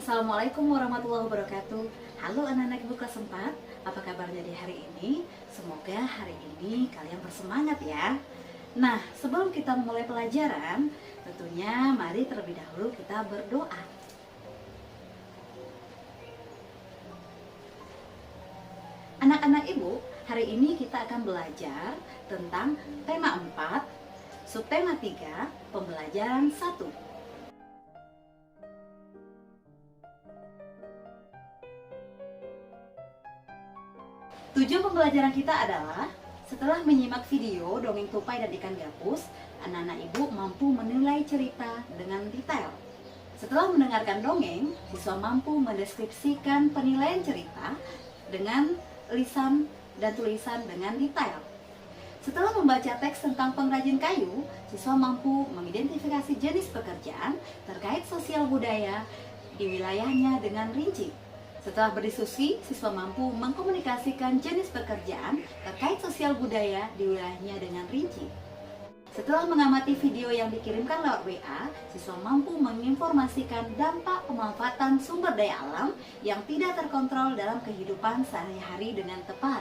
Assalamualaikum warahmatullahi wabarakatuh. Halo anak-anak ibu kelas 4, apa kabarnya di hari ini? Semoga hari ini kalian bersemangat ya. Nah, sebelum kita memulai pelajaran, tentunya mari terlebih dahulu kita berdoa. Anak-anak ibu, hari ini kita akan belajar tentang tema 4, subtema 3, pembelajaran 1. Tujuan pembelajaran kita adalah setelah menyimak video Dongeng Tupai dan Ikan Gabus, anak-anak ibu mampu menilai cerita dengan detail. Setelah mendengarkan dongeng, siswa mampu mendeskripsikan penilaian cerita dengan lisan dan tulisan dengan detail. Setelah membaca teks tentang pengrajin kayu, siswa mampu mengidentifikasi jenis pekerjaan terkait sosial budaya di wilayahnya dengan rinci. Setelah berdiskusi, siswa mampu mengkomunikasikan jenis pekerjaan terkait sosial budaya di wilayahnya dengan rinci. Setelah mengamati video yang dikirimkan lewat WA, siswa mampu menginformasikan dampak pemanfaatan sumber daya alam yang tidak terkontrol dalam kehidupan sehari-hari dengan tepat.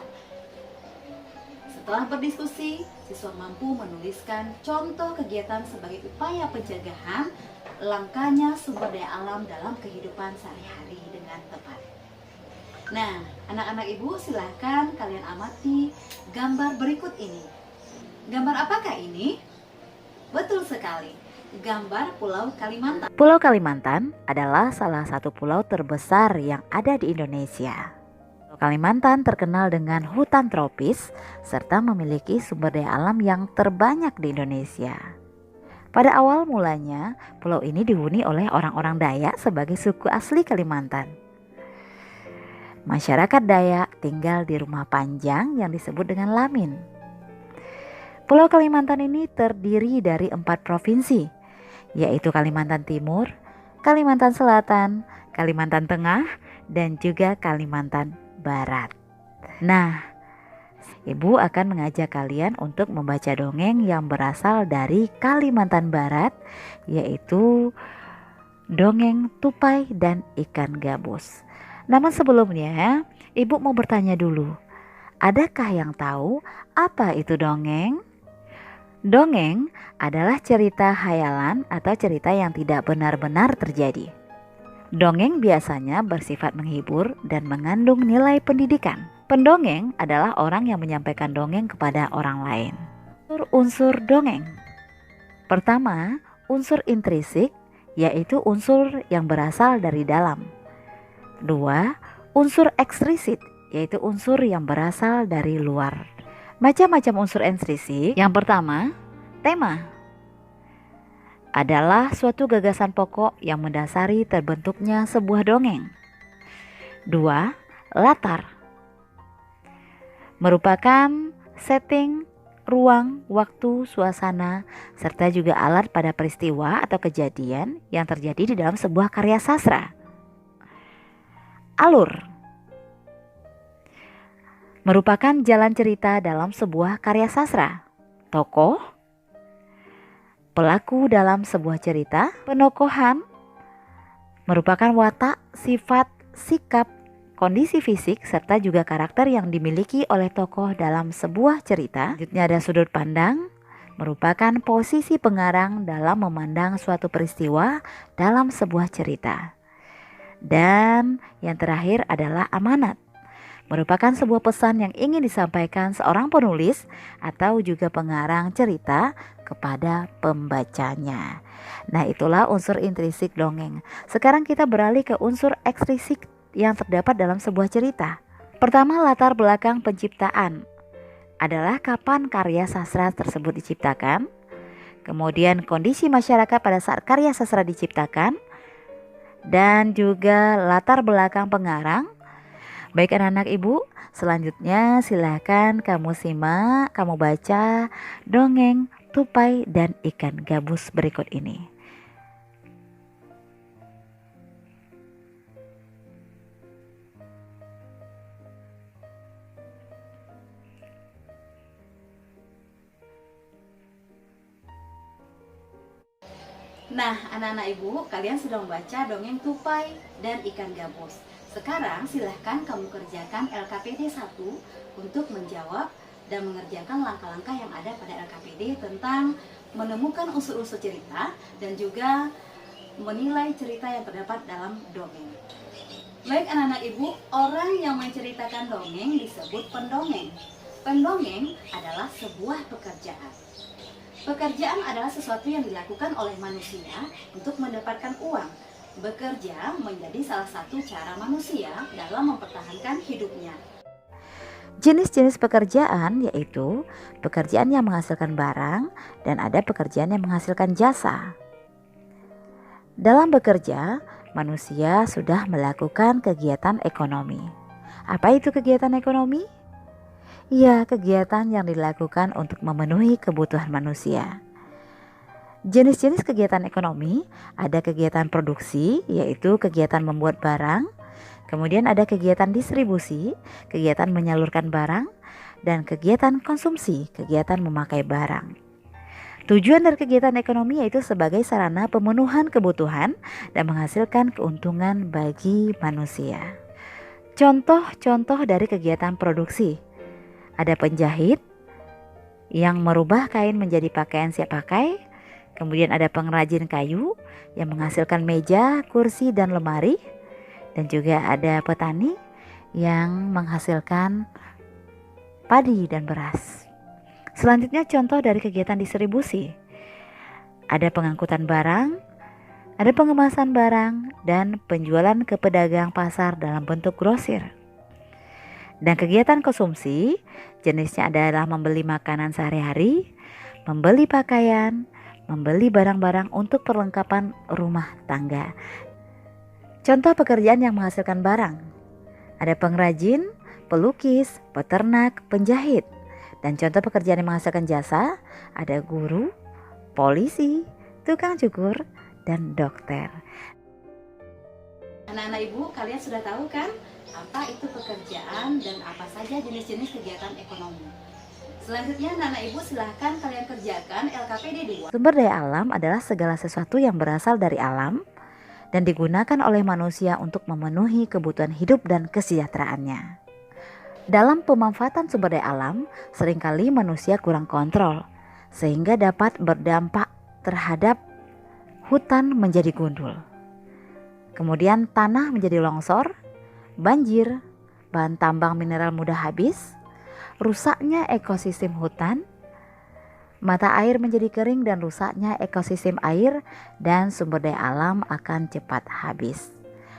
Setelah berdiskusi, siswa mampu menuliskan contoh kegiatan sebagai upaya pencegahan langkanya sumber daya alam dalam kehidupan sehari-hari dengan tepat. Nah, anak-anak ibu silahkan kalian amati gambar berikut ini. Gambar apakah ini? Betul sekali, gambar Pulau Kalimantan. Pulau Kalimantan adalah salah satu pulau terbesar yang ada di Indonesia. Pulau Kalimantan terkenal dengan hutan tropis serta memiliki sumber daya alam yang terbanyak di Indonesia. Pada awal mulanya, pulau ini dihuni oleh orang-orang Dayak sebagai suku asli Kalimantan. Masyarakat Dayak tinggal di rumah panjang yang disebut dengan Lamin. Pulau Kalimantan ini terdiri dari 4 provinsi, yaitu Kalimantan Timur, Kalimantan Selatan, Kalimantan Tengah, dan juga Kalimantan Barat. Nah, Ibu akan mengajak kalian untuk membaca dongeng yang berasal dari Kalimantan Barat, yaitu dongeng Tupai dan Ikan Gabus. Namun sebelumnya, Ibu mau bertanya dulu, adakah yang tahu apa itu dongeng? Dongeng adalah cerita khayalan atau cerita yang tidak benar-benar terjadi. Dongeng biasanya bersifat menghibur dan mengandung nilai pendidikan. Pendongeng adalah orang yang menyampaikan dongeng kepada orang lain. Unsur dongeng. Pertama, unsur intrinsik, yaitu unsur yang berasal dari dalam. 2. Unsur ekstrinsit, yaitu unsur yang berasal dari luar. Macam-macam unsur intrinsik. Yang pertama, tema adalah suatu gagasan pokok yang mendasari terbentuknya sebuah dongeng. 2. Latar merupakan setting, ruang, waktu, suasana, serta juga alat pada peristiwa atau kejadian yang terjadi di dalam sebuah karya sastra. Alur merupakan jalan cerita dalam sebuah karya sastra. Tokoh, pelaku dalam sebuah cerita. Penokohan merupakan watak, sifat, sikap, kondisi fisik, serta juga karakter yang dimiliki oleh tokoh dalam sebuah cerita. Selanjutnya ada sudut pandang, merupakan posisi pengarang dalam memandang suatu peristiwa dalam sebuah cerita. Dan yang terakhir adalah amanat, merupakan sebuah pesan yang ingin disampaikan seorang penulis atau juga pengarang cerita kepada pembacanya. Nah, itulah unsur intrinsik dongeng. Sekarang kita beralih ke unsur ekstrinsik yang terdapat dalam sebuah cerita. Pertama, latar belakang penciptaan adalah kapan karya sastra tersebut diciptakan. Kemudian kondisi masyarakat pada saat karya sastra diciptakan, dan juga latar belakang pengarang. Baik anak-anak ibu, selanjutnya silahkan kamu simak, kamu baca dongeng Tupai dan Ikan Gabus berikut ini. Nah, anak-anak ibu, kalian sudah membaca dongeng tupai dan ikan gabus. Sekarang silahkan kamu kerjakan LKPD 1 untuk menjawab dan mengerjakan langkah-langkah yang ada pada LKPD tentang menemukan unsur-unsur cerita dan juga menilai cerita yang terdapat dalam dongeng. Baik anak-anak ibu, orang yang menceritakan dongeng disebut pendongeng. Pendongeng adalah sebuah pekerjaan. Pekerjaan adalah sesuatu yang dilakukan oleh manusia untuk mendapatkan uang. Bekerja menjadi salah satu cara manusia dalam mempertahankan hidupnya. Jenis-jenis pekerjaan yaitu pekerjaan yang menghasilkan barang dan ada pekerjaan yang menghasilkan jasa. Dalam bekerja, manusia sudah melakukan kegiatan ekonomi. Apa itu kegiatan ekonomi? Ya, kegiatan yang dilakukan untuk memenuhi kebutuhan manusia. Jenis-jenis kegiatan ekonomi, ada kegiatan produksi, yaitu kegiatan membuat barang. Kemudian ada kegiatan distribusi, kegiatan menyalurkan barang. Dan kegiatan konsumsi, kegiatan memakai barang. Tujuan dari kegiatan ekonomi yaitu sebagai sarana pemenuhan kebutuhan dan menghasilkan keuntungan bagi manusia. Contoh-contoh dari kegiatan produksi. Ada penjahit yang merubah kain menjadi pakaian siap pakai. Kemudian ada pengrajin kayu yang menghasilkan meja, kursi, dan lemari. Dan juga ada petani yang menghasilkan padi dan beras. Selanjutnya contoh dari kegiatan distribusi. Ada pengangkutan barang, ada pengemasan barang, dan penjualan ke pedagang pasar dalam bentuk grosir. Dan kegiatan konsumsi, jenisnya adalah membeli makanan sehari-hari, membeli pakaian, membeli barang-barang untuk perlengkapan rumah tangga. Contoh pekerjaan yang menghasilkan barang. Ada pengrajin, pelukis, peternak, penjahit. Dan contoh pekerjaan yang menghasilkan jasa, ada guru, polisi, tukang cukur, dan dokter. Anak-anak ibu, kalian sudah tahu kan apa itu pekerjaan dan apa saja jenis-jenis kegiatan ekonomi. Selanjutnya anak-anak ibu silahkan kalian kerjakan LKPD 2. Sumber daya alam adalah segala sesuatu yang berasal dari alam dan digunakan oleh manusia untuk memenuhi kebutuhan hidup dan kesejahteraannya. Dalam pemanfaatan sumber daya alam, seringkali manusia kurang kontrol, sehingga dapat berdampak terhadap hutan menjadi gundul. Kemudian tanah menjadi longsor, banjir, bahan tambang mineral mudah habis, rusaknya ekosistem hutan, mata air menjadi kering dan rusaknya ekosistem air dan sumber daya alam akan cepat habis.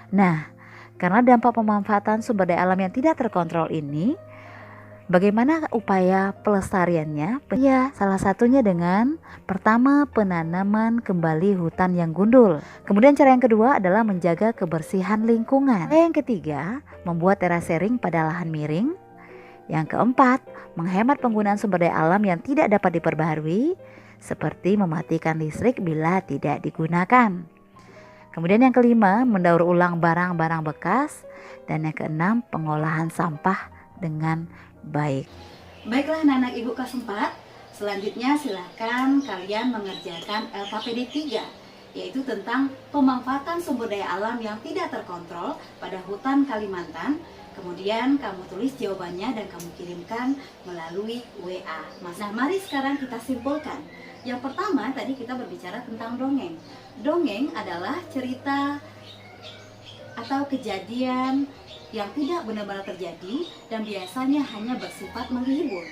Nah, karena dampak pemanfaatan sumber daya alam yang tidak terkontrol ini, bagaimana upaya pelestariannya? Ya, salah satunya dengan pertama penanaman kembali hutan yang gundul. Kemudian cara yang kedua adalah menjaga kebersihan lingkungan. Yang ketiga, membuat terasering pada lahan miring. Yang keempat, menghemat penggunaan sumber daya alam yang tidak dapat diperbaharui, seperti mematikan listrik bila tidak digunakan. Kemudian yang kelima, mendaur ulang barang-barang bekas. Dan yang keenam, pengolahan sampah dengan baik. Baiklah anak-anak ibu kelas 4, selanjutnya silahkan kalian mengerjakan LKPD 3, yaitu tentang pemanfaatan sumber daya alam yang tidak terkontrol pada hutan Kalimantan. Kemudian kamu tulis jawabannya dan kamu kirimkan melalui WA. Nah, mari sekarang kita simpulkan. Yang pertama tadi kita berbicara tentang dongeng. Dongeng adalah cerita atau kejadian yang tidak benar-benar terjadi dan biasanya hanya bersifat menghibur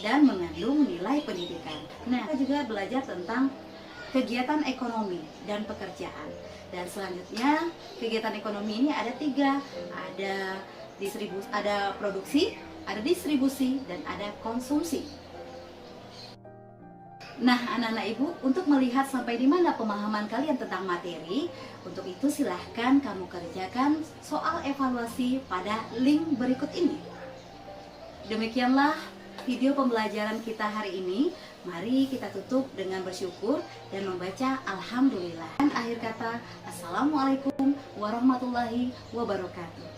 dan mengandung nilai pendidikan. Nah, kita juga belajar tentang kegiatan ekonomi dan pekerjaan. Dan selanjutnya kegiatan ekonomi ini ada 3, ada produksi, ada distribusi, dan ada konsumsi. Nah, anak-anak ibu, untuk melihat sampai di mana pemahaman kalian tentang materi, untuk itu silahkan kamu kerjakan soal evaluasi pada link berikut ini. Demikianlah video pembelajaran kita hari ini. Mari kita tutup dengan bersyukur dan membaca Alhamdulillah. Dan akhir kata, Assalamualaikum warahmatullahi wabarakatuh.